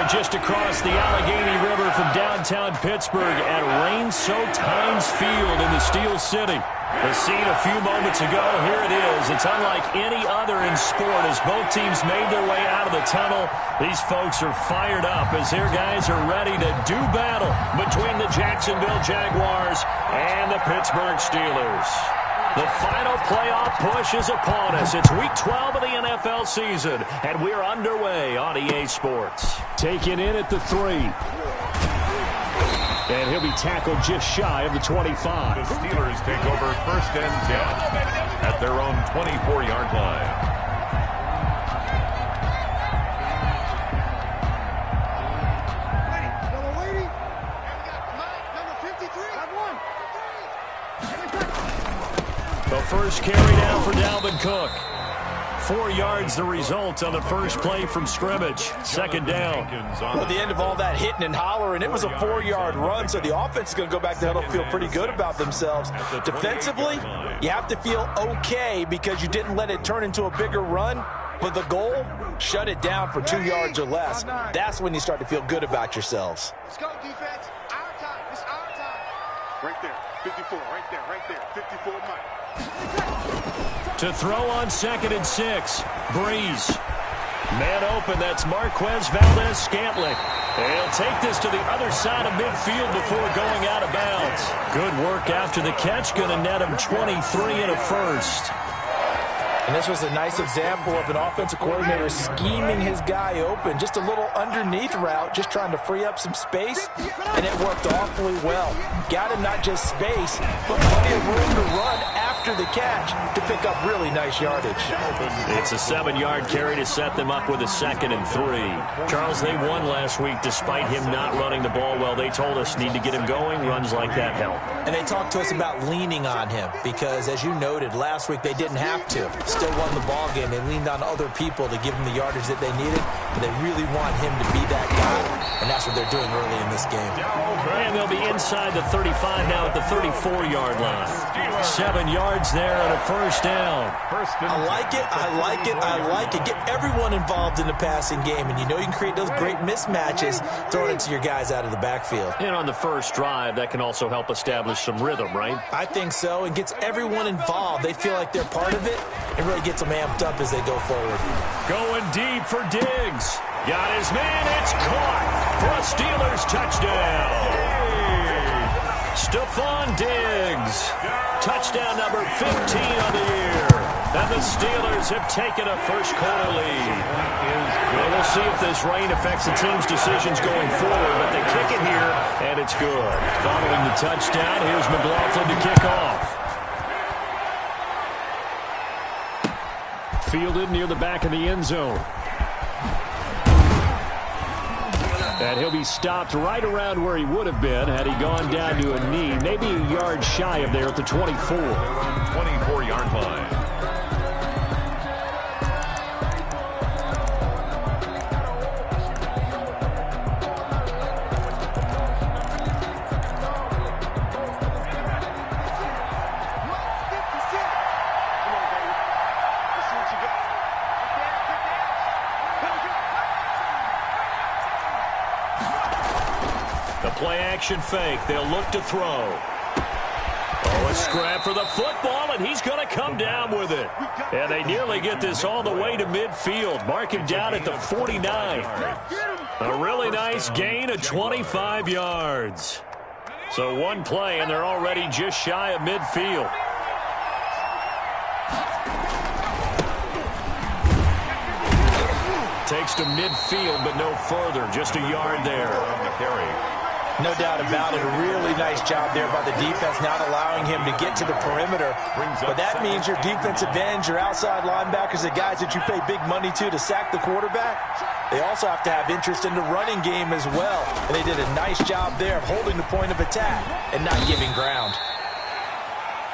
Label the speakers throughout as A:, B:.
A: there just across the Allegheny River from downtown Pittsburgh at rain-soaked Heinz Field in the Steel City. The scene a few moments ago, here it is. It's unlike any other in sport as both teams made their way out of the tunnel. These folks are fired up as their guys are ready to do battle between the Jacksonville Jaguars and the Pittsburgh Steelers. The final playoff push is upon us. It's Week 12 of the NFL season, and we're underway on EA Sports.
B: Taken in at the 3. And he'll be tackled just shy of the 25.
C: The Steelers take over 1st and 10 at their own 24-yard line.
A: The first carry down for Dalvin Cook. 4 yards the result on the first play from scrimmage. 2nd down.
D: Well, at the end of all that hitting and hollering, it was a 4-yard run, so the offense is going to go back to huddle, feel pretty good about themselves. Defensively, you have to feel okay because you didn't let it turn into a bigger run, but the goal, shut it down for 2 yards or less. That's when you start to feel good about yourselves.
E: Let's go, defense. Our time. It's our time. Right there. 54. Right there. 54 Mike.
A: To throw on 2nd and 6. Breeze. Man open, that's Marquez Valdez-Scantling. He'll take this to the other side of midfield before going out of bounds. Good work after the catch, going to net him 23 and a first.
D: And this was a nice example of an offensive coordinator scheming his guy open. Just a little underneath route, just trying to free up some space, and it worked awfully well. Got him not just space, but plenty of room to run after the catch to pick up really nice yardage.
A: It's a 7-yard carry to set them up with a 2nd and 3. Charles, they won last week despite him not running the ball well. They told us need to get him going. Runs like that help.
D: And they talked to us about leaning on him because, as you noted, last week they didn't have to. Still won the ball game. They leaned on other people to give him the yardage that they needed, but they really want him to be that guy, and that's what they're doing early in this game.
A: And they'll be inside the 35 now at the 34-yard line. 7 yards there and a first down.
D: I like it. Get everyone involved in the passing game, and you know you can create those great mismatches throwing it to your guys out of the backfield.
A: And on the first drive, that can also help establish some rhythm, right?
D: I think so, and gets everyone involved. They feel like they're part of it. It really gets them amped up as they go forward.
A: Going deep for Diggs. Got his man. It's caught for a Steelers touchdown. Stephon Diggs. Touchdown number 15 on the year. And the Steelers have taken a first-quarter lead. Well, we'll see if this rain affects the team's decisions going forward, but they kick it here, and it's good. Following the touchdown, here's McLaughlin to kick off. Fielded near the back of the end zone. And he'll be stopped right around where he would have been had he gone down to a knee, maybe a yard shy of there at the 24.
C: 24-yard line.
A: Play-action fake. They'll look to throw. Oh, a scrap for the football, and he's going to come down with it. And they nearly get this all the way to midfield. Mark him down at the 49. A really nice gain of 25 yards. So one play, and they're already just shy of midfield. Takes to midfield, but no further. Just a yard there.
D: No doubt about it. A really nice job there by the defense, not allowing him to get to the perimeter. But that means your defensive ends, your outside linebackers, the guys that you pay big money to sack the quarterback, they also have to have interest in the running game as well. And they did a nice job there of holding the point of attack and not giving ground.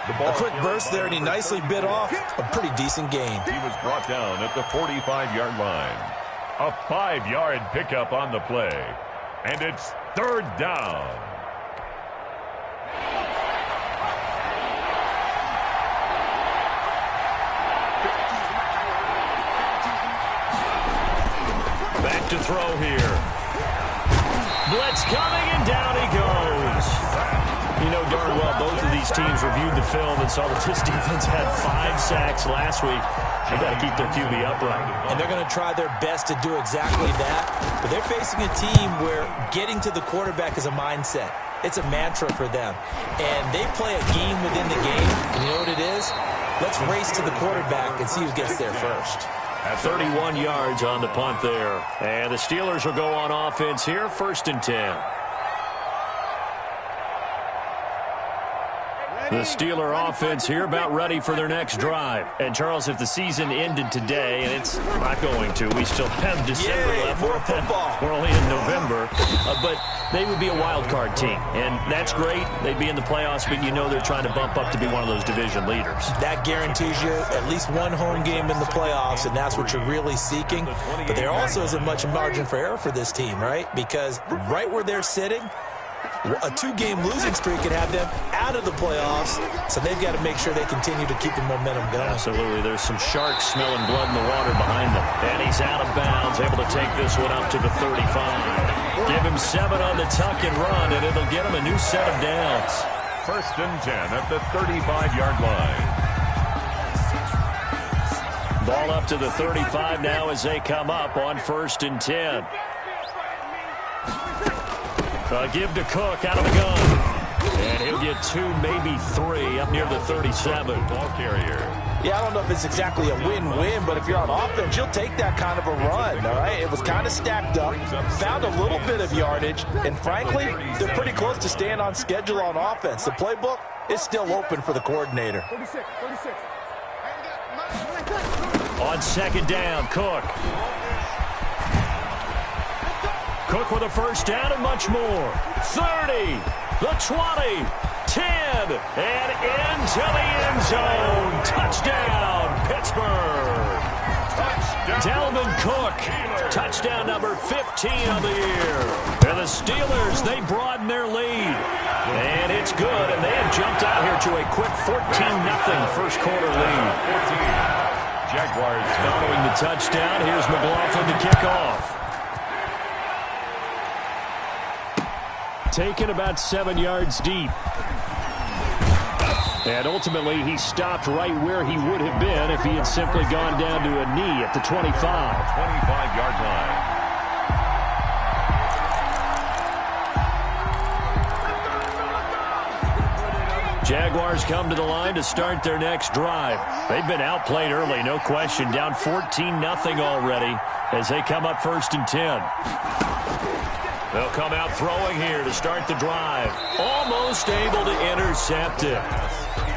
D: A quick burst there, and he nicely bit off a pretty decent gain.
C: He was brought down at the 45-yard line. A 5-yard pickup on the play. And it's 3rd down.
A: Back to throw here. Blitz coming, and down he goes. You know darn well both of these teams reviewed the film and saw that this defense had 5 sacks last week. They got to keep their QB upright.
D: And they're going to try their best to do exactly that. But they're facing a team where getting to the quarterback is a mindset. It's a mantra for them. And they play a game within the game. And you know what it is? Let's race to the quarterback and see who gets there first.
A: At 31 yards on the punt there. And the Steelers will go on offense here, 1st and 10. The Steeler offense here about ready for their next drive. And, Charles, if the season ended today, and it's not going to, we still have December left.
D: More football.
A: We're only in November. But they would be a wild card team. And that's great. They'd be in the playoffs, but you know they're trying to bump up to be one of those division leaders.
D: That guarantees you at least one home game in the playoffs, and that's what you're really seeking. But there also isn't much margin for error for this team, right? Because right where they're sitting, a 2-game losing streak could have them out of the playoffs, so they've got to make sure they continue to keep the momentum going.
A: Absolutely. There's some sharks smelling blood in the water behind them. And he's out of bounds, able to take this one up to the 35. Give him 7 on the tuck and run, and it'll get him a new set of downs.
C: 1st and 10 at the 35-yard line.
A: Ball up to the 35 now as they come up on 1st and 10. Give to Cook out of the gun. And he'll get 2, maybe 3 up near the 37.
C: Ball carrier.
D: Yeah, I don't know if it's exactly a win-win, but if you're on offense, you'll take that kind of a run, all right? It was kind of stacked up, found a little bit of yardage, and frankly, they're pretty close to staying on schedule on offense. The playbook is still open for the coordinator.
A: On 2nd down, Cook. Cook with a 1st down and much more. 30, the 20, 10, and into the end zone. Touchdown, Pittsburgh. Dalvin Cook, touchdown number 15 of the year. And the Steelers, they broaden their lead. And it's good, and they have jumped out here to a quick 14-0 first quarter lead.
C: 14. Jaguars
A: following the touchdown. Here's McLaughlin to kick off. Taken about 7 yards deep. And ultimately, he stopped right where he would have been if he had simply gone down to a knee at the 25.
C: 25-yard line.
A: Jaguars come to the line to start their next drive. They've been outplayed early, no question. Down 14-0 already as they come up 1st and 10. They'll come out throwing here to start the drive. Almost able to intercept it.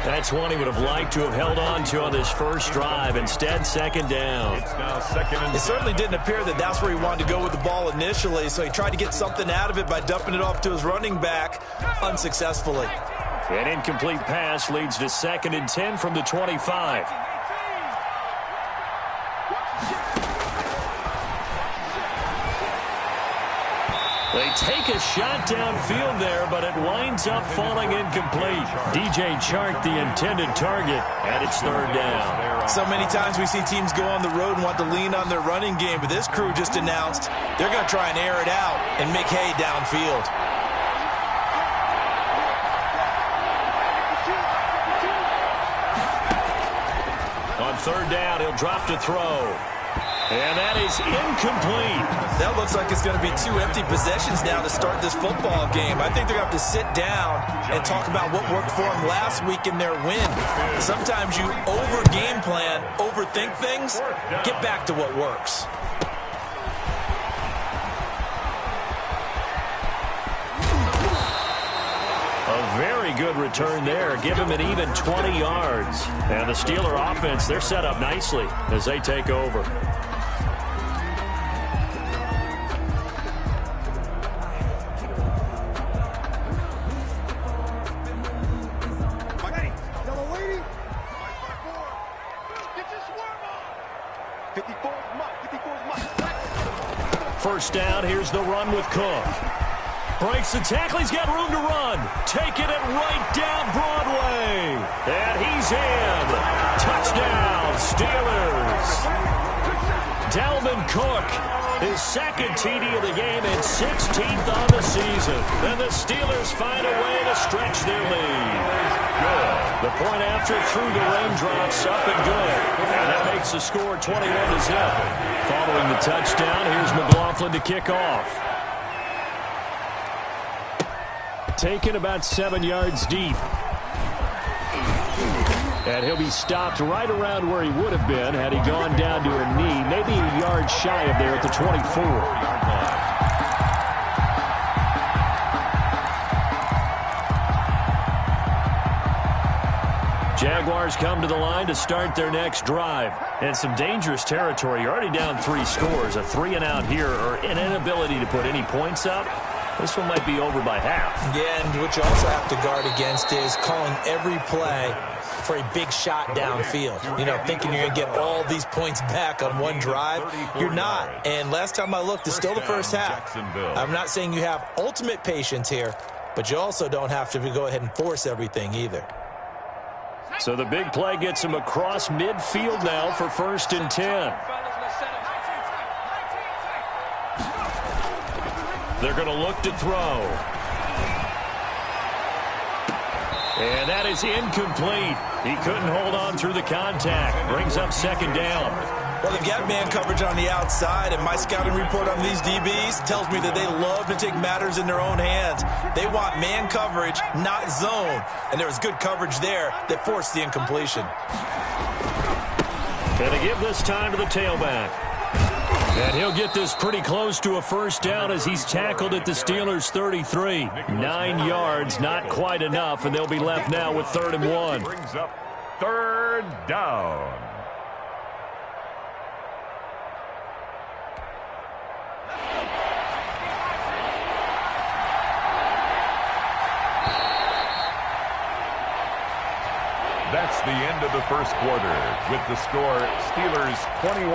A: That's one he would have liked to have held on to on this first drive. Instead, 2nd down.
C: It's now 2nd and 10.
D: It certainly didn't appear that that's where he wanted to go with the ball initially, so he tried to get something out of it by dumping it off to his running back unsuccessfully.
A: An incomplete pass leads to 2nd and 10 from the 25. They take a shot downfield there, but it winds up falling incomplete. DJ Chark, the intended target, and it's 3rd down.
D: So many times we see teams go on the road and want to lean on their running game, but this crew just announced they're going to try and air it out and make hay downfield.
A: On 3rd down, he'll drop to throw. And that is incomplete.
D: That looks like it's going to be 2 empty possessions now to start this football game. I think they're going to have to sit down and talk about what worked for them last week in their win. Sometimes you over-game plan, overthink things, get back to what works.
A: A very good return there. Give him an even 20 yards. And the Steeler offense, they're set up nicely as they take over. First down, here's the run with Cook. Breaks the tackle, he's got room to run. Taking it right down Broadway. And he's in. Touchdown, Steelers. Dalvin Cook His second TD of the game and 16th on the season. And the Steelers find a way to stretch their lead. Good. The point after through the raindrops, up and good. And that makes the score 21-0. Following the touchdown, here's McLaughlin to kick off. Taken about 7 yards deep. And he'll be stopped right around where he would have been had he gone down to a knee, maybe a yard shy of there at the 24. Jaguars come to the line to start their next drive. And some dangerous territory. You're already down 3 scores. A 3-and-out here or an inability to put any points up. This one might be over by half.
D: Yeah, and what you also have to guard against is calling every play for a big shot downfield. You know, thinking you're going to get all these points back on one drive. You're not. And last time I looked, it's still the first half. I'm not saying you have ultimate patience here, but you also don't have to go ahead and force everything either.
A: So the big play gets him across midfield now for 1st and 10. They're going to look to throw. And that is incomplete. He couldn't hold on through the contact. Brings up 2nd down.
D: Well, they've got man coverage on the outside, and my scouting report on these DBs tells me that they love to take matters in their own hands. They want man coverage, not zone. And there was good coverage there that forced the incompletion.
A: And to give this time to the tailback. And he'll get this pretty close to a 1st down as he's tackled at the Steelers' 33. 9 yards, not quite enough, and they'll be left now with 3rd and 1.
C: Brings up 3rd down. That's the end of the first quarter with the score Steelers 21,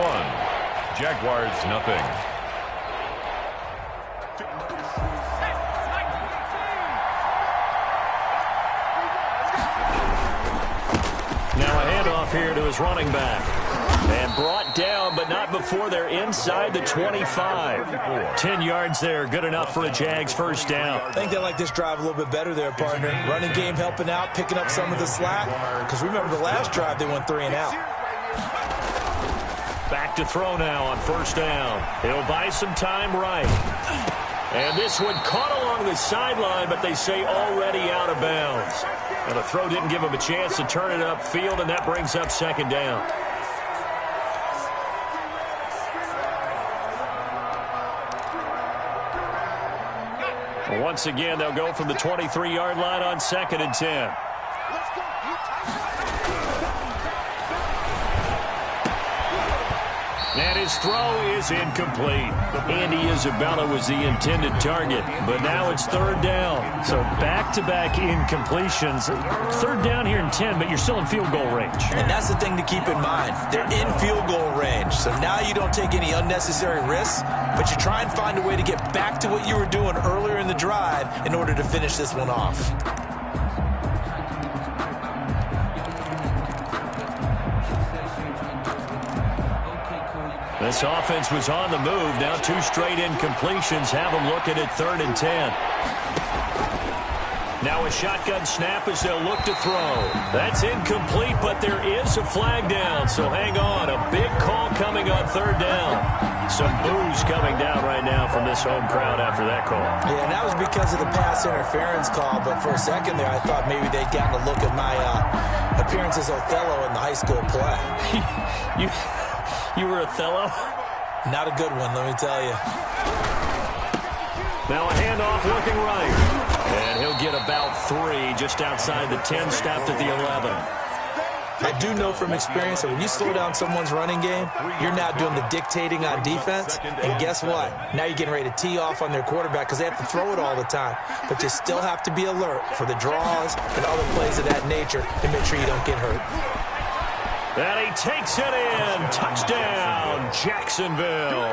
C: Jaguars nothing.
A: Now a handoff here to his running back. And brought down, but not before they're inside the 25. 10 yards there, good enough for a Jags 1st down.
D: I think they like this drive a little bit better there, partner. Running game helping out, picking up some of the slack. Because remember the last drive, they went 3-and-out.
A: Back to throw now on 1st down. He'll buy some time right. And this one caught along the sideline, but they say already out of bounds. And the throw didn't give him a chance to turn it upfield, and that brings up 2nd down. Once again, they'll go from the 23-yard line on 2nd and 10. And his throw is incomplete. Andy Isabella was the intended target, but now it's 3rd down. So back-to-back incompletions. 3rd down here in 10, but you're still in field goal range.
D: And that's the thing to keep in mind. They're in field goal range. So now you don't take any unnecessary risks, but you try and find a way to get back to what you were doing earlier in the drive in order to finish this one off.
A: This offense was on the move. Now 2 straight incompletions have them looking at 3rd and 10. Now a shotgun snap as they'll look to throw. That's incomplete, but there is a flag down, so hang on. A big call coming on 3rd down. Some boos coming down right now from this home crowd after that call.
D: Yeah, and that was because of the pass interference call, but for a second there I thought maybe they'd gotten a look at my appearance as Othello in the high school play.
A: You were Othello?
D: Not a good one, let me tell you.
A: Now a handoff looking right. And he'll get about 3 just outside the 10, stopped at the 11.
D: I do know from experience that when you slow down someone's running game, you're now doing the dictating on defense. And guess what? Now you're getting ready to tee off on their quarterback because they have to throw it all the time. But you still have to be alert for the draws and other plays of that nature to make sure you don't get hurt.
A: And he takes it in. Touchdown, Jacksonville.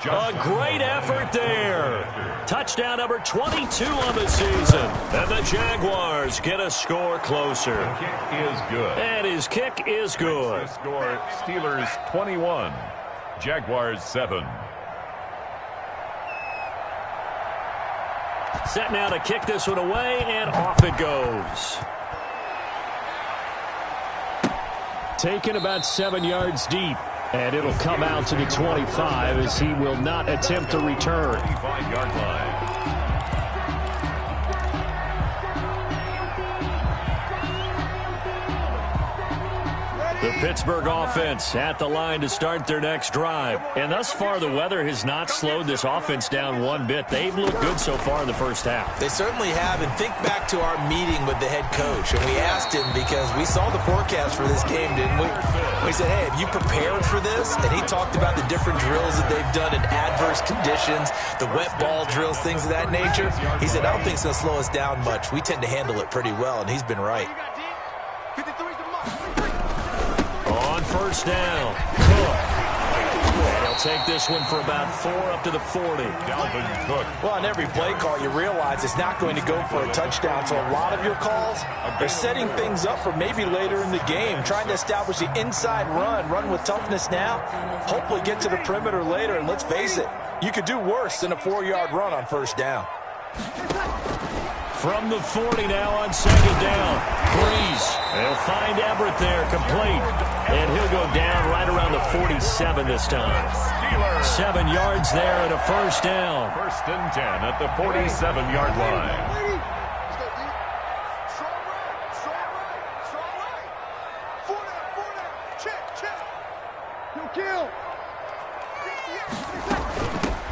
A: A great effort there. Touchdown number 22 on the season. And the Jaguars get a score closer.
C: The kick is good.
A: And his kick is good.
C: The score, Steelers 21, Jaguars 7.
A: Set now to kick this one away, and off it goes.
B: Taken about 7 yards deep. And it'll come out to the 25 as he will not attempt to return.
C: 25-yard line.
A: The Pittsburgh offense at the line to start their next drive. And thus far, the weather has not slowed this offense down one bit. They've looked good so far in the first half.
D: They certainly have. And think back to our meeting with the head coach. And we asked him because we saw the forecast for this game, didn't we? We said, hey, have you prepared for this? And he talked about the different drills that they've done in adverse conditions, the wet ball drills, things of that nature. He said, I don't think it's going to slow us down much. We tend to handle it pretty well, and he's been right.
A: On first down, Cook. They'll take this one for about 4 up to the 40.
C: Dalvin Cook.
D: Well, on every play call, you realize it's not going to go for a touchdown. So a lot of your calls are setting things up for maybe later in the game, trying to establish the inside run with toughness now, hopefully get to the perimeter later. And let's face it, you could do worse than a 4-yard run on first down.
A: From the 40 now on second down. Breeze. They'll find Everett there, complete. And he'll go down right around the 47 this time. 7 yards there and a first down.
C: 1st and 10 at the 47-yard line.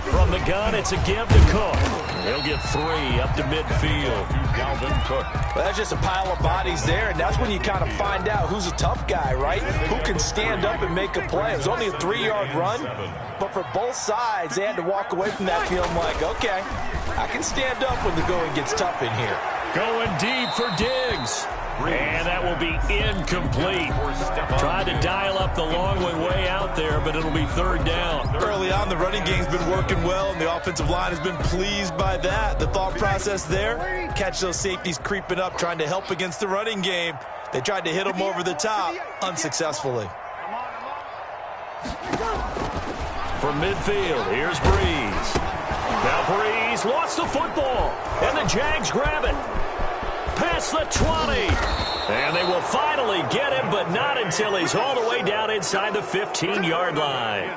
A: From the gun, it's a give to Cook. He'll get 3 up to midfield.
C: Dalvin Cook.
D: Well, that's just a pile of bodies there, and that's when you kind of find out who's a tough guy, right? Who can stand up and make a play. It was only a 3-yard run, but for both sides, they had to walk away from that feeling like, okay, I can stand up when the going gets tough in here.
A: Going deep for Diggs. And that will be incomplete. Tried to dial up the long one way out there, but it'll be 3rd down.
D: Early on, the running game's been working well, and the offensive line has been pleased by that. The thought process there, catch those safeties creeping up, trying to help against the running game. They tried to hit them over the top, unsuccessfully.
A: From midfield, here's Breeze. Now Breeze lost the football, and the Jags grab it. Past the 20. And they will finally get him, but not until he's all the way down inside the 15-yard line.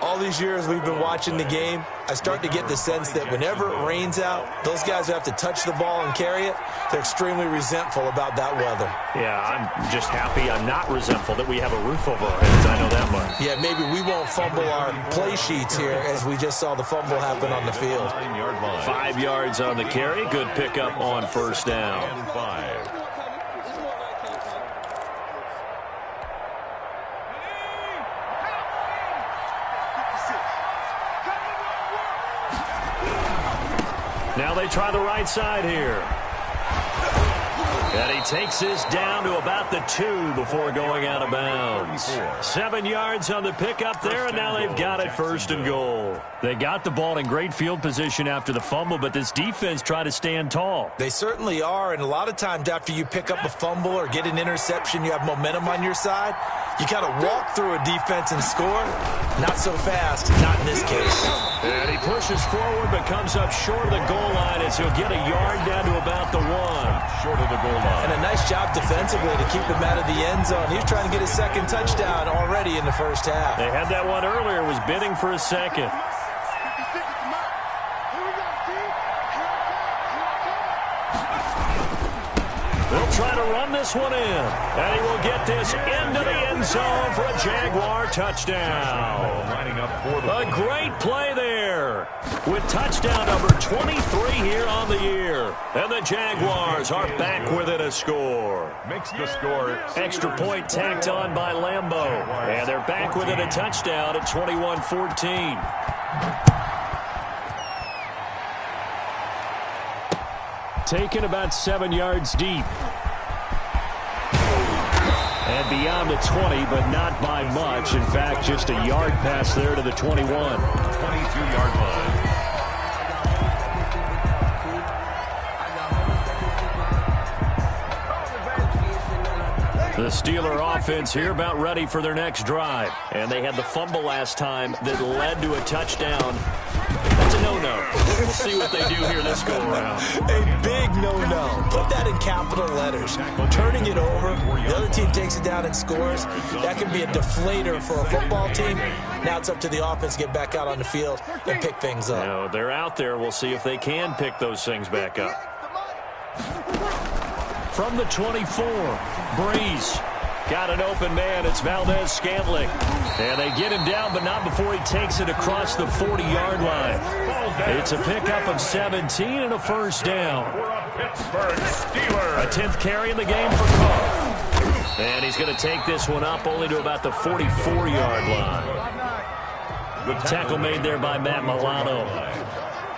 D: All these years we've been watching the game, I start to get the sense that whenever it rains out, those guys who have to touch the ball and carry it, they're extremely resentful about that weather.
A: Yeah, I'm just happy I'm not resentful that we have a roof over our heads. I know that much.
D: Yeah, maybe we won't fumble our play sheets here as we just saw the fumble happen on the field.
A: 5 yards on the carry. Good pickup on first down.
C: 5.
A: Now they try the right side here. And he takes this down to about the 2 before going out of bounds. 7 yards on the pickup there, and now they've got it 1st and goal. They got the ball in great field position after the fumble, but this defense tried to stand tall.
D: They certainly are, and a lot of times after you pick up a fumble or get an interception, you have momentum on your side. You kind of walk through a defense and score. Not so fast, not in this case.
A: And he pushes forward but comes up short of the goal line as he'll get a yard down to about the 1.
C: Short of the goal line.
D: And a nice job defensively to keep him out of the end zone. He was trying to get his 2nd touchdown already in the first half.
A: They had that one earlier, was bidding for a 2nd. They'll try to run this one in. And he will get this into the end zone for a Jaguar touchdown. A great play there with touchdown number 23 here on the year. And the Jaguars are back within a score.
C: Makes the score.
A: Extra point tacked on by Lambeau. And they're back within a touchdown at 21-14.
B: Taken about 7 yards deep.
A: And beyond the 20, but not by much. In fact, just a yard pass there to the 21.
C: 22-yard line.
A: The Steeler offense here about ready for their next drive. And they had the fumble last time that led to a touchdown. That's a no-no. We'll see what they do here this go-around.
D: A big no-no. Put that in capital letters. Turning it over, the other team takes it down and scores. That can be a deflator for a football team. Now it's up to the offense to get back out on the field and pick things up.
A: No, they're out there. We'll see if they can pick those things back up. From the 24, Breeze. Got an open man. It's Valdez-Scantling. And they get him down, but not before he takes it across the 40-yard line. It's a pickup of 17 and a first down. A 10th carry in the game for Carr. And he's going to take this one up only to about the 44-yard line. Tackle made there by Matt Milano.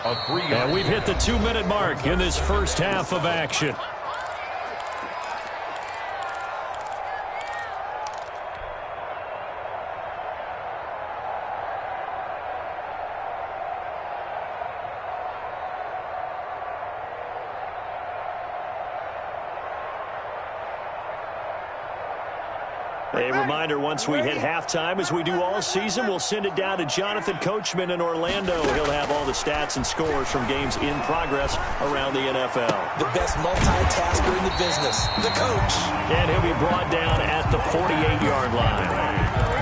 A: And we've hit the 2-minute mark in this first half of action. A reminder, once we hit halftime, as we do all season, we'll send it down to Jonathan Coachman in Orlando. He'll have all the stats and scores from games in progress around the NFL.
D: The best multitasker in the business, the coach.
A: And he'll be brought down at the 48-yard line.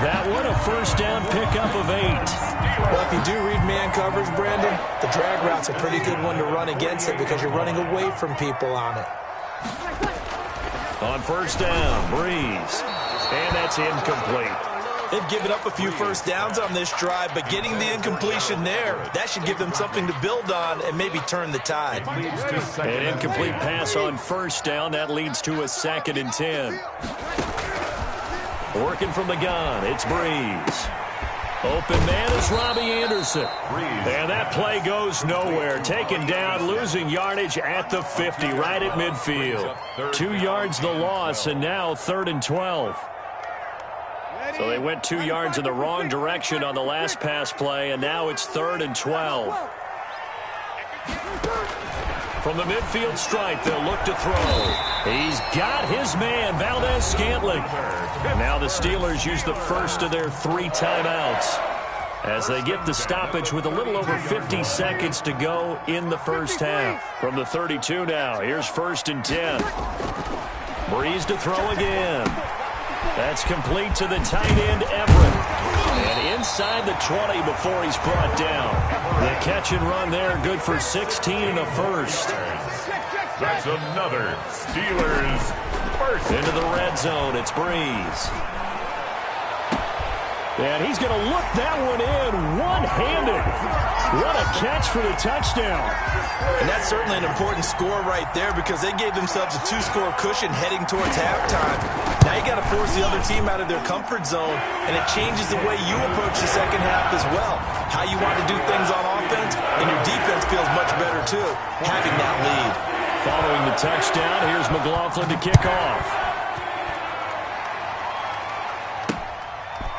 A: That one, a first down pickup of 8.
D: Well, if you do read man coverage, Brandon, the drag route's a pretty good one to run against it because you're running away from people on it.
A: On first down, Breeze. And that's incomplete.
D: They've given up a few first downs on this drive, but getting the incompletion there, that should give them something to build on and maybe turn the tide.
A: An incomplete pass on first down. That leads to a 2nd and 10. Working from the gun, it's Breeze. Open man is Robbie Anderson. And that play goes nowhere. Taken down, losing yardage at the 50, right at midfield. 2 yards the loss, and now 3rd and 12. So they went 2 yards in the wrong direction on the last pass play, and now it's 3rd and 12. From the midfield stripe, they'll look to throw. He's got his man, Valdez-Scantling. Now the Steelers use the first of their 3 timeouts as they get the stoppage with a little over 50 seconds to go in the first half. From the 32 now, here's 1st and 10. Breeze to throw again. That's complete to the tight end, Everett. And inside the 20 before he's brought down. The catch and run there, good for 16 and a first.
C: That's another Steelers first.
A: Into the red zone, it's Breeze. And he's going to look that one in one-handed. What a catch for the touchdown.
D: And that's certainly an important score right there because they gave themselves a 2-score cushion heading towards halftime. Now you got to force the other team out of their comfort zone, and it changes the way you approach the second half as well. How you want to do things on offense, and your defense feels much better too, having that lead.
A: Following the touchdown, here's McLaughlin to kick off.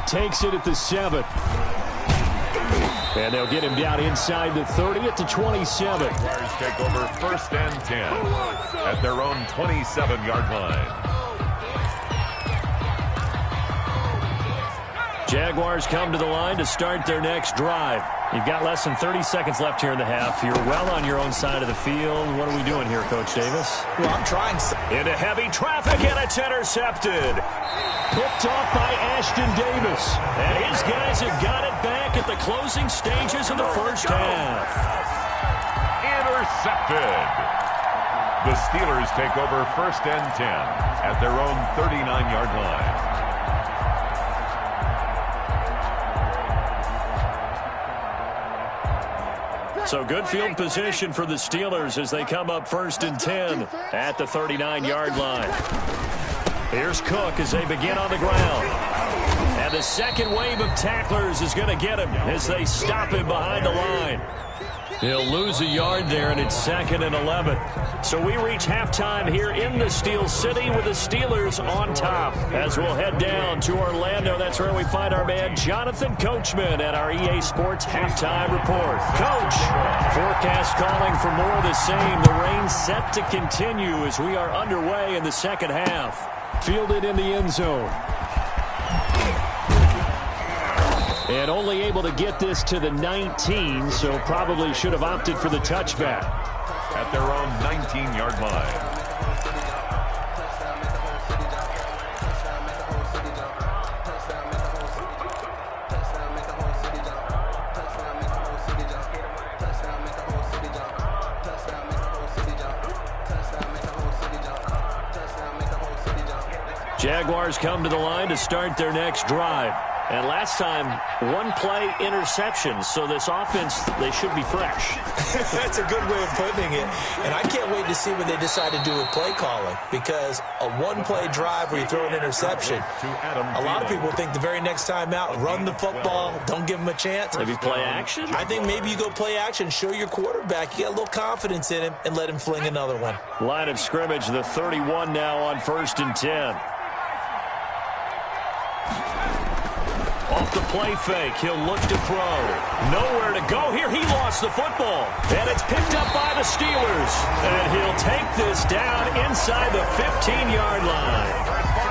A: Takes it at the 7. And they'll get him down inside the 30 at the 27.
C: Jaguars take over 1st and 10 at their own 27-yard line.
A: Jaguars come to the line to start their next drive. You've got less than 30 seconds left here in the half. You're well on your own side of the field. What are we doing here, Coach Davis?
D: Well, I'm trying.
A: Into heavy traffic, and it's intercepted. Picked off by Ashton Davis. And his guys have got it back at the closing stages of the first half.
C: Intercepted. The Steelers take over 1st and 10 at their own 39-yard line.
A: So good field position for the Steelers as they come up 1st and 10 at the 39-yard line. Here's Cook as they begin on the ground. And the second wave of tacklers is going to get him as they stop him behind the line. He'll lose a yard there, and it's 2nd and 11. So we reach halftime here in the Steel City with the Steelers on top. As we'll head down to Orlando, that's where we find our man Jonathan Coachman at our EA Sports Halftime Report. Coach, forecast calling for more of the same. The rain set to continue as we are underway in the second half.
B: Fielded in the end zone. And only able to get this to the 19, so probably should have opted for the touchback.
C: At their own 19-yard line.
A: Jaguars come to the line to start their next drive. And last time, one-play interception, so this offense, they should be fresh.
D: That's a good way of putting it. And I can't wait to see what they decide to do with play calling, because a one-play drive where you throw an interception, a lot of people think the very next time out, run the football, don't give them a chance.
A: Maybe play action?
D: I think maybe you go play action, show your quarterback, you got a little confidence in him, and let him fling another one.
A: Line of scrimmage, the 31 now on 1st and 10. Off the play fake, he'll look to throw. Nowhere to go here. He lost the football. And it's picked up by the Steelers. And he'll take this down inside the 15-yard line.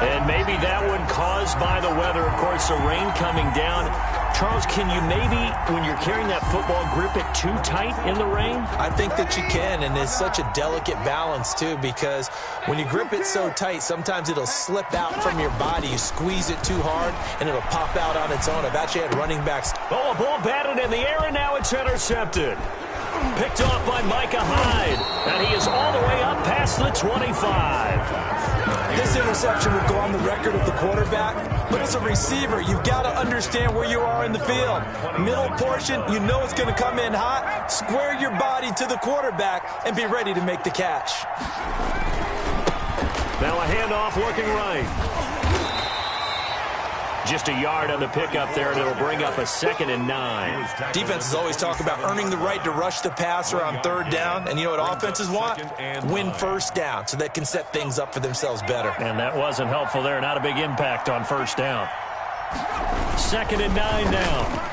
A: And maybe that one caused by the weather. Of course, the rain coming down. Charles, can you maybe, when you're carrying that football, grip it too tight in the rain?
D: I think that you can, and it's such a delicate balance, too, because when you grip it so tight, sometimes it'll slip out from your body. You squeeze it too hard, and it'll pop out on its own. I've actually had running backs.
A: Oh, a ball batted in the air, and now it's intercepted. Picked off by Micah Hyde, and he is all the way up past the 25.
D: This interception will go on the record of the quarterback, but as a receiver, you've got to understand where you are in the field. Middle portion, you know it's going to come in hot. Square your body to the quarterback and be ready to make the catch.
A: Now a handoff looking right. Just a yard on the pickup there, and it'll bring up a 2nd and 9.
D: Defenses always talk about earning the right to rush the passer on 3rd down, and you know what offenses want? Win 1st down so they can set things up for themselves better.
A: And that wasn't helpful there. Not a big impact on 1st down. 2nd and 9 now.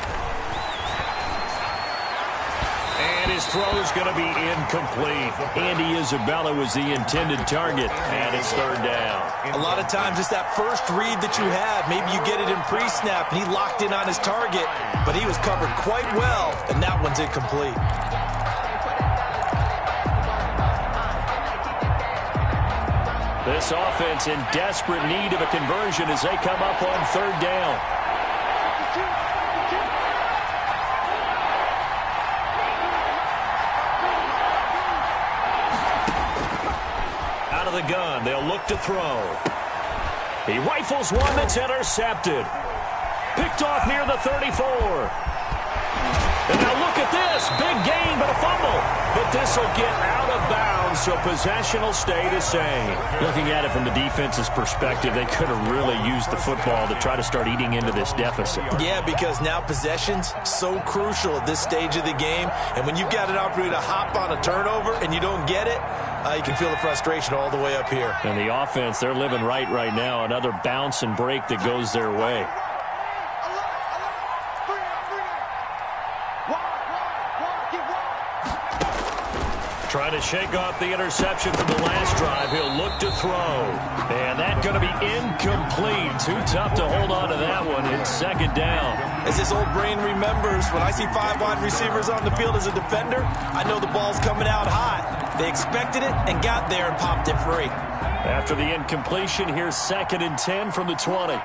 A: And his throw is going to be incomplete. Andy Isabella was the intended target, and it's 3rd down.
D: A lot of times it's that first read that you had. Maybe you get it in pre-snap, and he locked in on his target, but he was covered quite well, and that one's incomplete.
A: This offense in desperate need of a conversion as they come up on 3rd down. The gun. They'll look to throw. He rifles one that's intercepted. Picked off near the 34. And now look at this. Big gain, but a fumble. But this will get out of bounds, so possession will stay the same. Looking at it from the defense's perspective, they could have really used the football to try to start eating into this deficit.
D: Yeah, because now possession's so crucial at this stage of the game. And when you've got an opportunity to hop on a turnover and you don't get it, you can feel the frustration all the way up here.
A: And the offense, they're living right now. Another bounce and break that goes their way. Trying to shake off the interception from the last drive. He'll look to throw. And that's going to be incomplete. Too tough to hold on to that one. It's 2nd down.
D: As this old brain remembers, when I see 5 wide receivers on the field as a defender, I know the ball's coming out hot. They expected it and got there and popped it free.
A: After the incompletion, here's 2nd and 10 from the 20.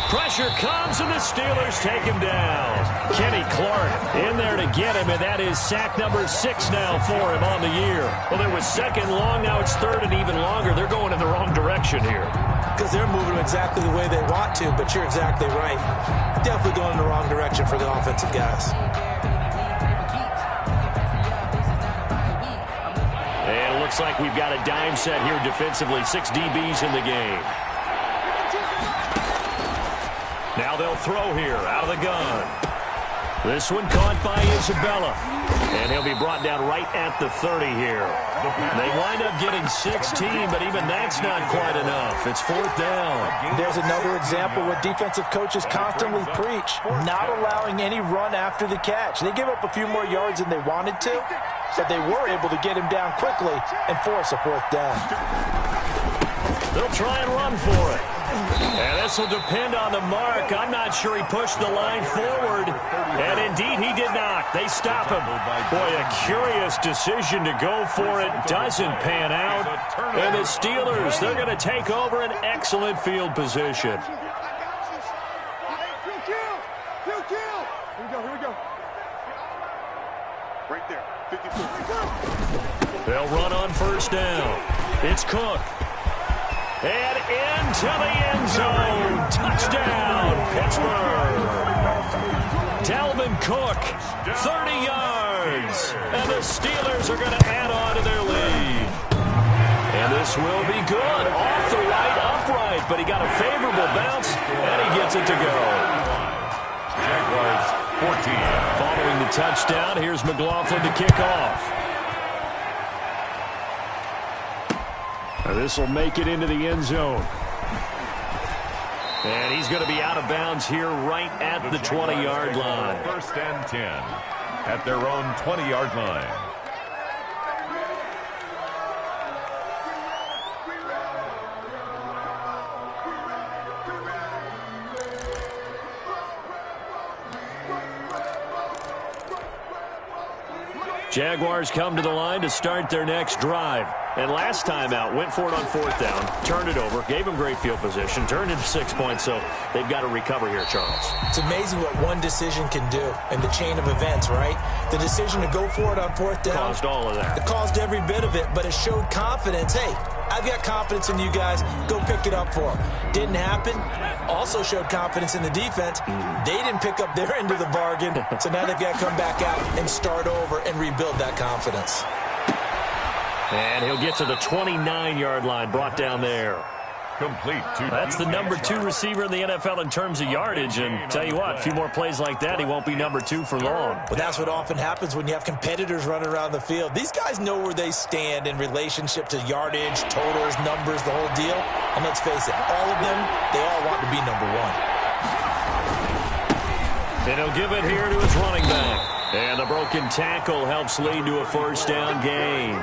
A: Pressure comes, and the Steelers take him down. Kenny Clark in there to get him, and that is sack number 6 now for him on the year. Well, it was 2nd long, now it's 3rd and even longer. They're going in the wrong direction here.
D: Because they're moving exactly the way they want to, but you're exactly right. Definitely going in the wrong direction for the offensive guys.
A: And it looks like we've got a dime set here defensively. 6 DBs in the game. Now they'll throw here out of the gun.
B: This one caught by Isabella. And he'll be brought down right at the 30 here. They wind up getting 16, but even that's not quite enough. It's 4th down.
D: There's another example where defensive coaches constantly preach, not allowing any run after the catch. They gave up a few more yards than they wanted to, but they were able to get him down quickly and force a 4th down.
B: They'll try and run for it. And this will depend on the mark. I'm not sure he pushed the line forward. And indeed, he did not. They stop him. Boy, a curious decision to go for it. Doesn't pan out. And the Steelers, they're going to take over an excellent field position.
E: Here we go. Right there, 54.
B: They'll run on 1st down. It's Cook. And into the end zone. Touchdown, Pittsburgh. Dalvin Cook, 30 yards. And the Steelers are going to add on to their lead. And this will be good. Off the right, upright. But he got a favorable bounce, and he gets it to go.
C: Jaguars 14.
B: Following the touchdown, here's McLaughlin to kick off. This will make it into the end zone. And he's going to be out of bounds here right at the 20-yard line.
C: 1st and 10 at their own 20-yard line.
B: Jaguars come to the line to start their next drive. And last time out, went for it on 4th down, turned it over, gave them great field position, turned into 6 points, so they've got to recover here, Charles.
D: It's amazing what one decision can do in the chain of events, right? The decision to go for it on 4th down.
B: Caused all of that.
D: It caused every bit of it, but it showed confidence. Hey, I've got confidence in you guys. Go pick it up for them. Didn't happen. Also showed confidence in the defense. They didn't pick up their end of the bargain, so now they've got to come back out and start over and rebuild that confidence.
B: And he'll get to the 29-yard line, brought down there.
C: Complete.
B: That's the number 2 receiver in the NFL in terms of yardage. And tell you what, a few more plays like that, he won't be number 2 for long.
D: Well, that's what often happens when you have competitors running around the field. These guys know where they stand in relationship to yardage, totals, numbers, the whole deal. And let's face it, all of them, they all want to be number 1.
B: And he'll give it here to his running back. And the broken tackle helps lead to a 1st down gain.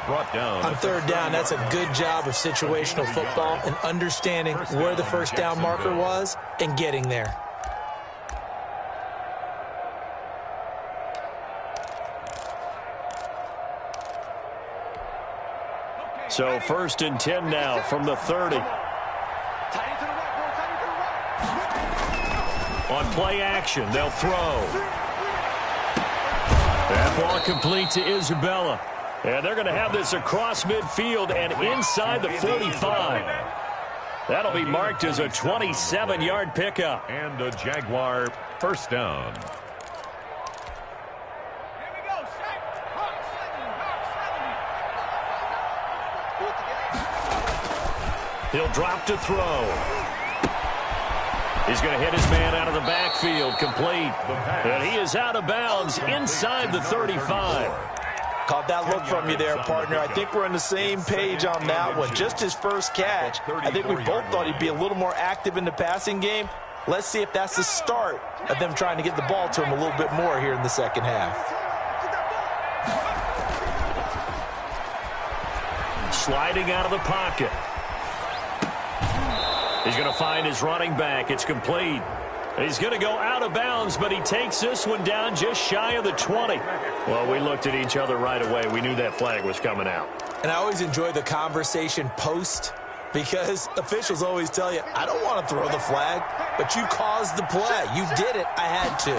C: Brought down.
D: On 3rd down, that's a good job of situational football and understanding where the 1st down marker was and getting there.
B: So 1st and 10 now from the 30. On play action, they'll throw. That ball complete to Isabella. And they're going to have this across midfield and inside the 45. That'll be marked as a 27-yard pickup.
C: And a Jaguar 1st down.
B: He'll drop to throw. He's going to hit his man out of the backfield, complete. And he is out of bounds inside the 35.
D: Caught that look from you there, partner. I think we're on the same page on that one. Just his first catch. I think we both thought he'd be a little more active in the passing game. Let's see if that's the start of them trying to get the ball to him a little bit more here in the second half.
B: Sliding out of the pocket. He's going to find his running back. It's complete. He's going to go out of bounds, but he takes this one down just shy of the 20. Well, we looked at each other right away. We knew that flag was coming out.
D: And I always enjoy the conversation post because officials always tell you, I don't want to throw the flag, but you caused the play. You did it. I had to.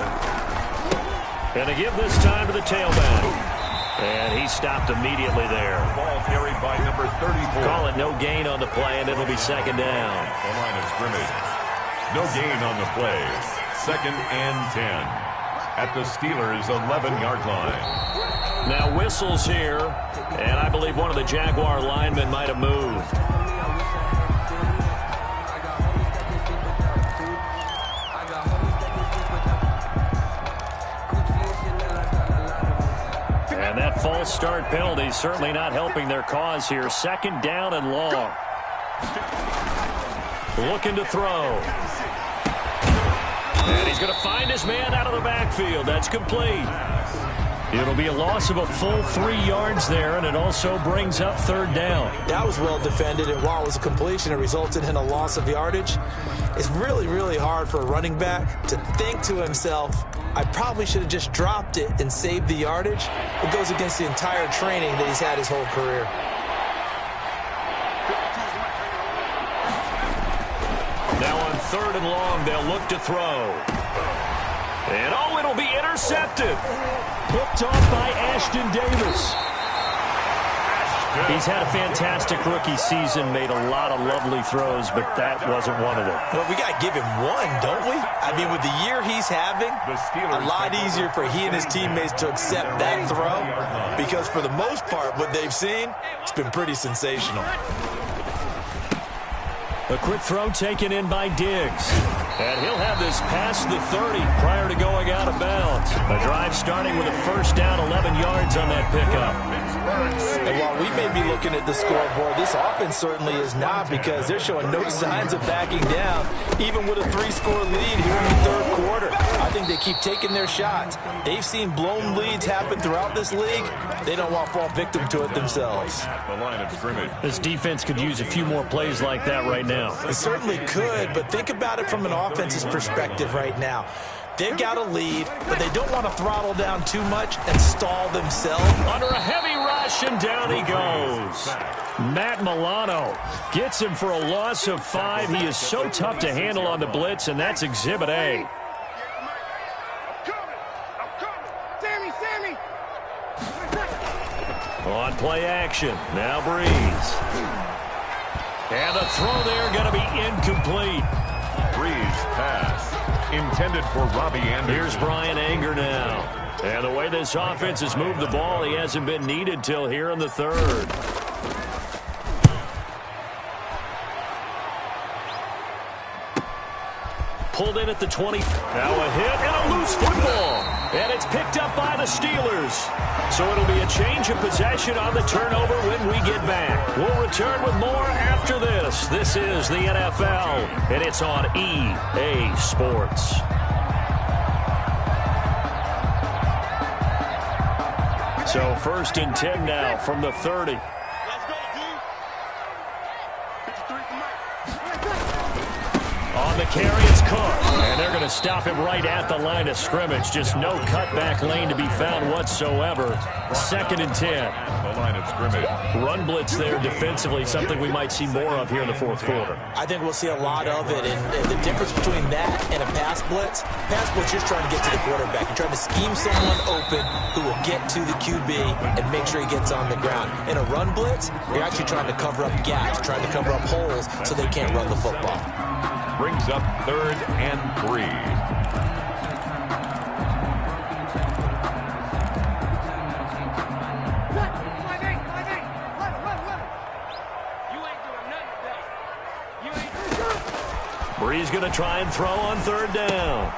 B: And to give this time to the tailback. And he stopped immediately there.
C: Ball carried by number 34.
B: Call it no gain on the play, and it'll be 2nd down.
C: The line of scrimmage. No gain on the play. 2nd and 10 at the Steelers' 11-yard line.
B: Now whistles here, and I believe one of the Jaguar linemen might have moved.
A: false start penalty certainly not helping their cause here. 2nd down and long. Looking to throw. And he's going to find his man out of the backfield. That's complete. It'll be a loss of a full 3 yards there, and it also brings up 3rd down.
D: That was well defended, and while it was a completion, it resulted in a loss of yardage. It's really, really hard for a running back to think to himself, I probably should have just dropped it and saved the yardage. It goes against the entire training that he's had his whole career.
A: Now on 3rd and long, they'll look to throw. And, oh, it'll be intercepted. Picked off by Ashton Davis. He's had a fantastic rookie season, made a lot of lovely throws, but that wasn't one of them.
D: Well, we got to give him one, don't we? I mean, with the year he's having, a lot easier for he and his teammates to accept that throw, because for the most part, what they've seen, it's been pretty sensational.
A: A quick throw taken in by Diggs. And he'll have this past the 30 prior to going out of bounds. A drive starting with a 1st down, 11 yards on that pickup.
D: And while we may be looking at the scoreboard, this offense certainly is not, because they're showing no signs of backing down, even with a 3-score lead here in the 3rd quarter. I think they keep taking their shots. They've seen blown leads happen throughout this league. They don't want to fall victim to it themselves.
C: The line of scrimmage.
A: This defense could use a few more plays like that right now.
D: It certainly could, but think about it from an offense's perspective right now. They've got a lead, but they don't want to throttle down too much and stall themselves.
A: Under a heavy rush, and down he goes. Matt Milano gets him for a loss of 5. He is so tough to handle on the blitz, and that's Exhibit A. On play action, now Breeze. And the throw there going to be incomplete.
C: Breeze pass intended for Robbie Anderson.
A: Here's Brian Anger now. And the way this offense has moved the ball, he hasn't been needed till here in the 3rd. Pulled in at the 20. Now a hit and a loose football. And it's picked up by the Steelers. So it'll be a change of possession on the turnover when we get back. We'll return with more after this. This is the NFL, and it's on EA Sports. So 1st and 10 now from the 30. On the carry, it's Cook. And they're going to stop him right at the line of scrimmage. Just no cutback lane to be found whatsoever. 2nd and 10.
C: The line of scrimmage.
A: Run blitz there defensively, something we might see more of here in the 4th quarter.
D: I think we'll see a lot of it. And the difference between that and a pass blitz, you're trying to get to the quarterback. You're trying to scheme someone open who will get to the QB and make sure he gets on the ground. In a run blitz, you're actually trying to cover up gaps, trying to cover up holes so they can't run the football.
C: Brings up 3rd and 3.
A: Breeze going to try and throw on 3rd down.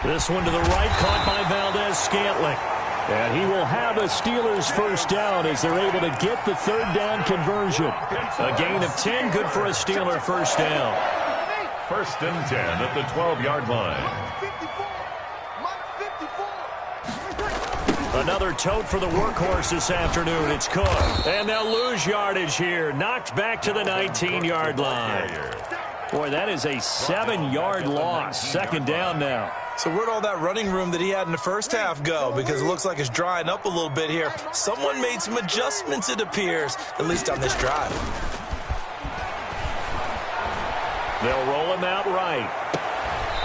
A: This one to the right, caught by Valdez-Scantling. And he will have a Steelers 1st down as they're able to get the 3rd down conversion. A gain of 10, good for a Steeler 1st down.
C: 1st and 10 at the 12-yard line.
A: Another tote for the workhorse this afternoon. It's Cook. And they'll lose yardage here. Knocked back to the 19-yard line. Boy, that is a 7-yard loss. 2nd down now.
D: So where'd all that running room that he had in the 1st half go? Because it looks like it's drying up a little bit here. Someone made some adjustments, it appears, at least on this drive.
A: They'll roll him out right.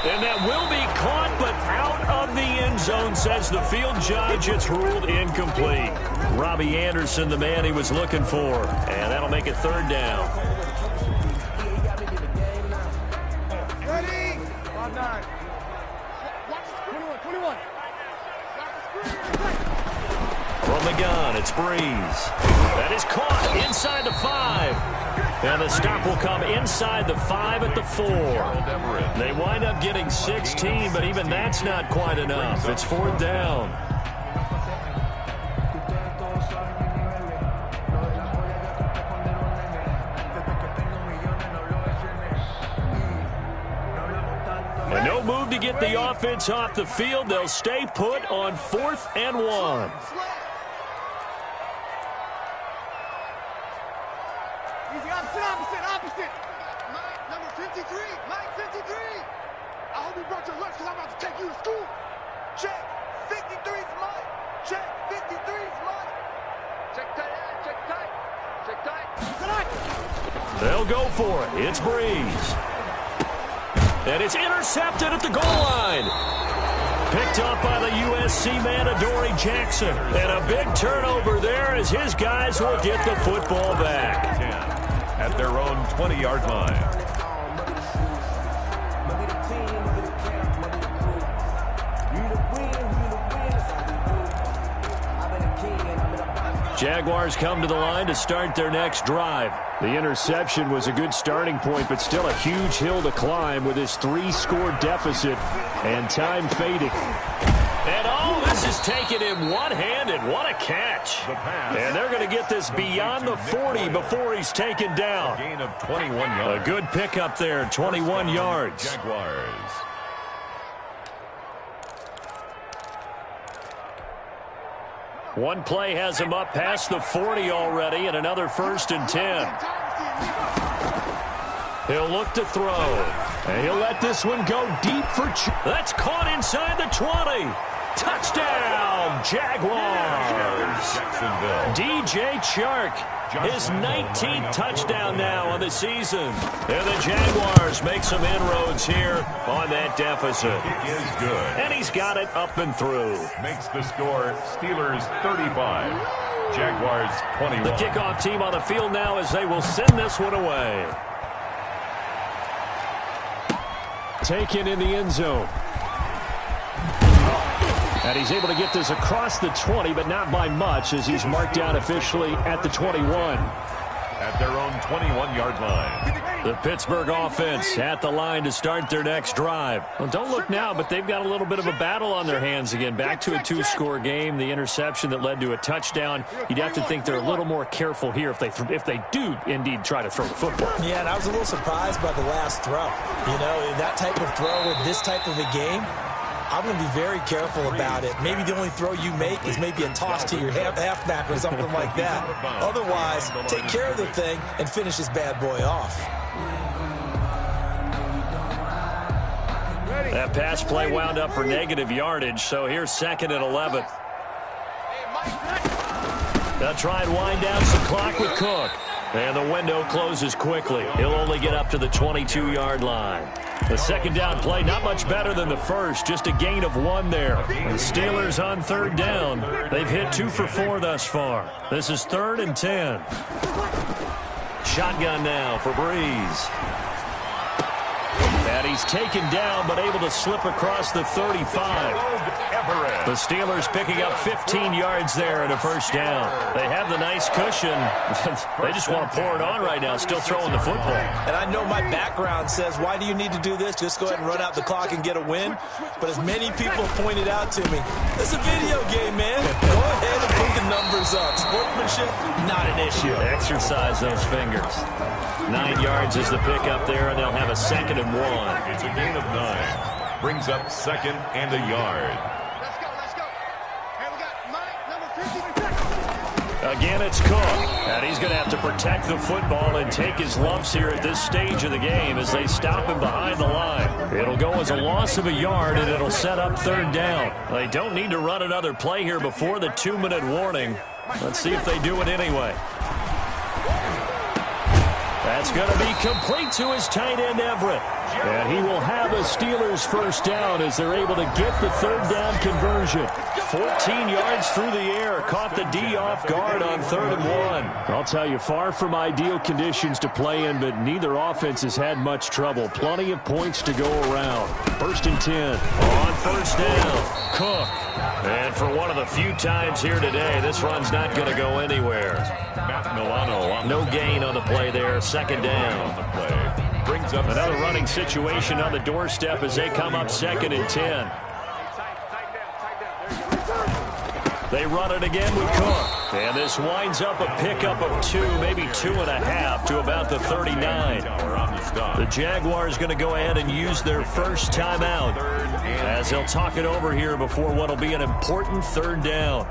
A: And that will be caught, but out of the end zone, says the field judge. It's ruled incomplete. Robbie Anderson, the man he was looking for. And that'll make it 3rd down.
E: Ready? 5-9. 21.
A: From the gun, it's Breeze. That is caught inside the 5. And the stop will come inside the 5 at the 4. They wind up getting 16, but even that's not quite enough. It's 4th down. move to get the offense off the field. They'll stay put on 4th and 1.
E: Easy, opposite. Mike, number 53. Mike, 53. I hope you brought your lunch because I'm about to take you to school. Check. 53's Mike. Check. 53's Mike. Check tight. Check tight. Check tight.
A: They'll go for it. It's Breeze. And it's intercepted at the goal line. Picked up by the USC man, Adoree Jackson. And a big turnover there as his guys will get the football back.
C: 10 at their own 20-yard line.
A: Jaguars come to the line to start their next drive. The interception was a good starting point, but still a huge hill to climb with his 3-score deficit and time fading. And oh, this is taking him one-handed. What a catch. And they're going to get this beyond the 40 before he's taken down.
C: Gain of 21 yards.
A: A good pickup there, 21 yards.
C: Jaguars.
A: One play has him up past the 40 already, and another 1st and 10. He'll look to throw, and he'll let this one go deep for that's caught inside the 20. Touchdown, Jaguars. DJ Chark, his 19th touchdown now on the season. And the Jaguars make some inroads here on that deficit.
C: It is good.
A: And he's got it up and through.
C: Makes the score Steelers 35, Jaguars 21.
A: The kickoff team on the field now as they will send this one away. Taken in the end zone. And he's able to get this across the 20, but not by much as he's marked down officially at the 21.
C: At their own 21-yard line.
A: The Pittsburgh offense at the line to start their next drive. Well, don't look now, but they've got a little bit of a battle on their hands again. Back to a 2-score game. The interception that led to a touchdown. You'd have to think they're a little more careful here if they do indeed try to throw the football.
D: Yeah, and I was a little surprised by the last throw. You know, that type of throw in this type of a game, I'm going to be very careful about it. Maybe the only throw you make is maybe a toss to your halfback or something like that. Otherwise, take care of the thing and finish this bad boy off.
A: That pass play wound up for negative yardage, so here's 2nd and 11. They'll try and wind down some clock with Cook. And the window closes quickly. He'll only get up to the 22-yard line. The second down play, not much better than the first, just a gain of 1 there. The Steelers on 3rd down. They've hit 2 for 4 thus far. This is 3rd and 10. Shotgun now for Breeze. And he's taken down, but able to slip across the 35. The Steelers picking up 15 yards there and a 1st down. They have the nice cushion. They just want to pour it on right now, still throwing the football.
D: And I know my background says, why do you need to do this? Just go ahead and run out the clock and get a win. But as many people pointed out to me, it's a video game, man. Go ahead and put the numbers up. Sportsmanship, not an issue.
A: Exercise those fingers. 9 yards is the pickup there, and they'll have a 2nd and 1.
C: It's a gain of 9. Brings up 2nd and a yard.
E: Let's go. Hey, we got Mike, number 50.
A: Again, it's Cook. And he's going to have to protect the football and take his lumps here at this stage of the game as they stop him behind the line. It'll go as a loss of a yard, and it'll set up 3rd down. They don't need to run another play here before the 2-minute warning. Let's see if they do it anyway. That's going to be complete to his tight end, Everett. And he will have a Steelers 1st down as they're able to get the 3rd down conversion. 14 yards through the air. Caught the D off guard on 3rd and 1. I'll tell you, far from ideal conditions to play in, but neither offense has had much trouble. Plenty of points to go around. 1st and 10. On 1st down, Cook. And for one of the few times here today, this run's not going to go anywhere.
C: Matt Milano.
A: No gain on the play there. 2nd down.
C: On the play. Brings up
A: another running situation on the doorstep as they come up 2nd and 10. They run it again with Cook. And this winds up a pickup of 2, maybe 2.5 to about the 39. The Jaguars going to go ahead and use their first timeout as they'll talk it over here before what will be an important third down.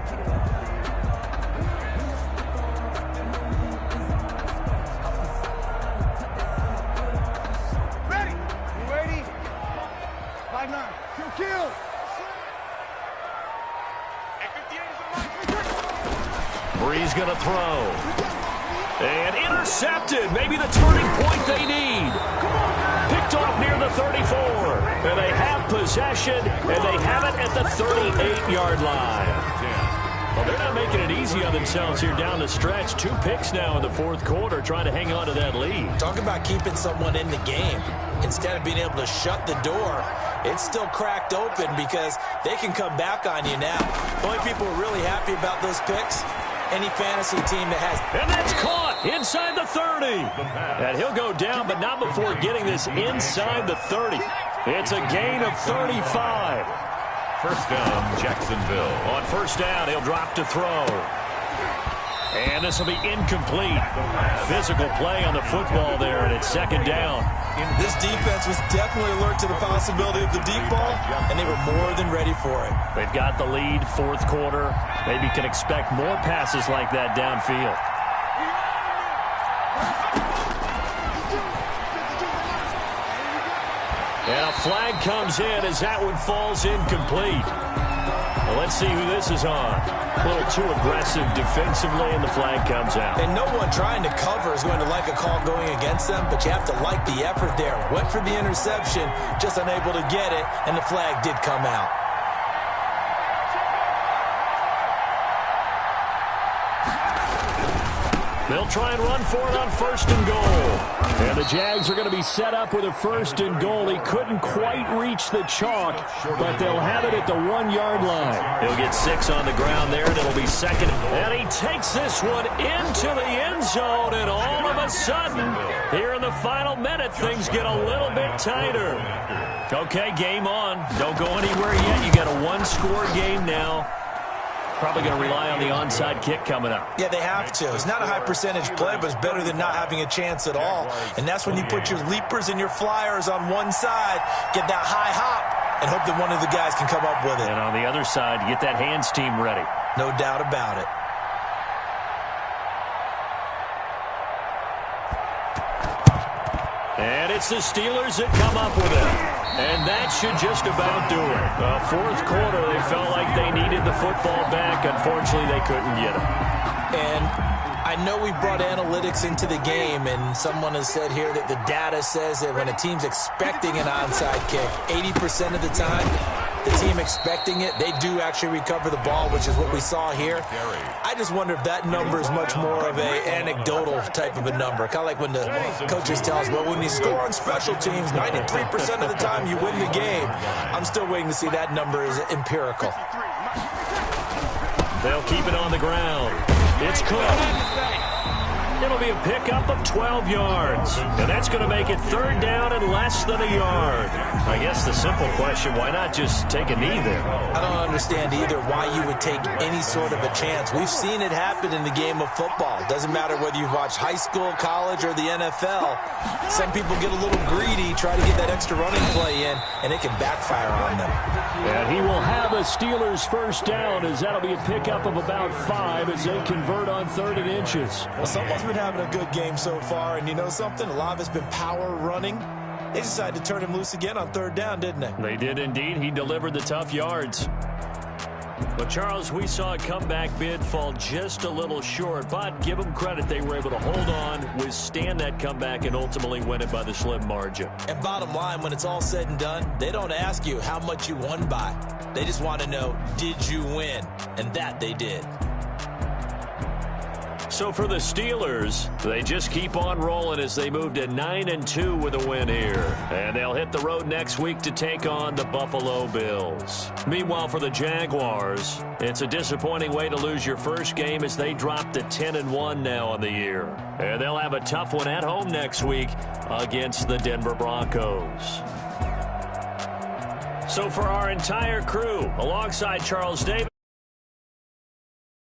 E: Ready? You ready? 5-9. Kill.
A: Bree's going to throw. And intercepted. Maybe the turning point they need. Picked off near the 34. And they have possession, and they have it at the 38-yard line. Well, they're not making it easy on themselves here down the stretch. 2 picks now in the fourth quarter, trying to hang on to that lead.
D: Talk about keeping someone in the game. Instead of being able to shut the door, it's still cracked open because they can come back on you now. The only people who are really happy about those picks, any fantasy team that has.
A: And that's caught inside the 30. And he'll go down, but not before getting this inside the 30. It's a gain of 35.
C: First down, Jacksonville.
A: On first down, he'll drop to throw. And this will be incomplete. Physical play on the football there, and it's second down.
D: This defense was definitely alert to the possibility of the deep ball, and they were more than ready for it.
A: They've got the lead, fourth quarter. Maybe can expect more passes like that downfield. And a flag comes in as that one falls incomplete. Well, let's see who this is on. A little too aggressive defensively, and the flag comes out.
D: And no one trying to cover is going to like a call going against them, but you have to like the effort there. Went for the interception, just unable to get it, and the flag did come out.
A: They'll try and run for it on first and goal. And the Jags are going to be set up with a first and goal. He couldn't quite reach the chalk, but they'll have it at the 1-yard line. He'll get 6 on the ground there, and it'll be second. And he takes this one into the end zone, and all of a sudden, here in the final minute, things get a little bit tighter. Okay, game on. Don't go anywhere yet. You got a 1-score game now. Probably going to rely on the onside kick coming up.
D: Yeah, they have to. It's not a high percentage play, but it's better than not having a chance at all. And that's when you put your leapers and your flyers on one side, get that high hop, and hope that one of the guys can come up with it.
A: And on the other side, get that hands team ready.
D: No doubt about it.
A: And it's the Steelers that come up with it. And that should just about do it. Fourth quarter, they felt like they needed the football back. Unfortunately, they couldn't get it.
D: And I know we brought analytics into the game, and someone has said here that the data says that when a team's expecting an onside kick, 80% of the time, the team expecting it, they do actually recover the ball, which is what we saw here. I just wonder if that number is much more of a anecdotal type of a number. Kind of like when the coaches tell us, well, when you score on special teams, 93% of the time you win the game. I'm still waiting to see that number is empirical.
A: They'll keep it on the ground. It's Cook. It'll be a pickup of 12 yards. And that's going to make it third down and less than a yard. I guess the simple question, why not just take a knee there?
D: I don't understand either why you would take any sort of a chance. We've seen it happen in the game of football. Doesn't matter whether you've watched high school, college, or the NFL. Some people get a little greedy, try to get that extra running play in, and it can backfire on them.
A: And he will have a Steelers first down, as that'll be a pickup of about 5 as they convert on 3rd and inches.
D: Well, someone's been having a good game so far, and you know something? A lot of it's been power running. They decided to turn him loose again on 3rd down, didn't they?
A: They did indeed. He delivered the tough yards. But, Charles, we saw a comeback bid fall just a little short, but give them credit. They were able to hold on, withstand that comeback, and ultimately win it by the slim margin.
D: And bottom line, when it's all said and done, they don't ask you how much you won by. They just want to know, did you win? And that they did.
A: So for the Steelers, they just keep on rolling as they move to 9-2 with a win here. And they'll hit the road next week to take on the Buffalo Bills. Meanwhile, for the Jaguars, it's a disappointing way to lose your first game as they drop to 10-1 now on the year. And they'll have a tough one at home next week against the Denver Broncos. So for our entire crew, alongside Charles Davis,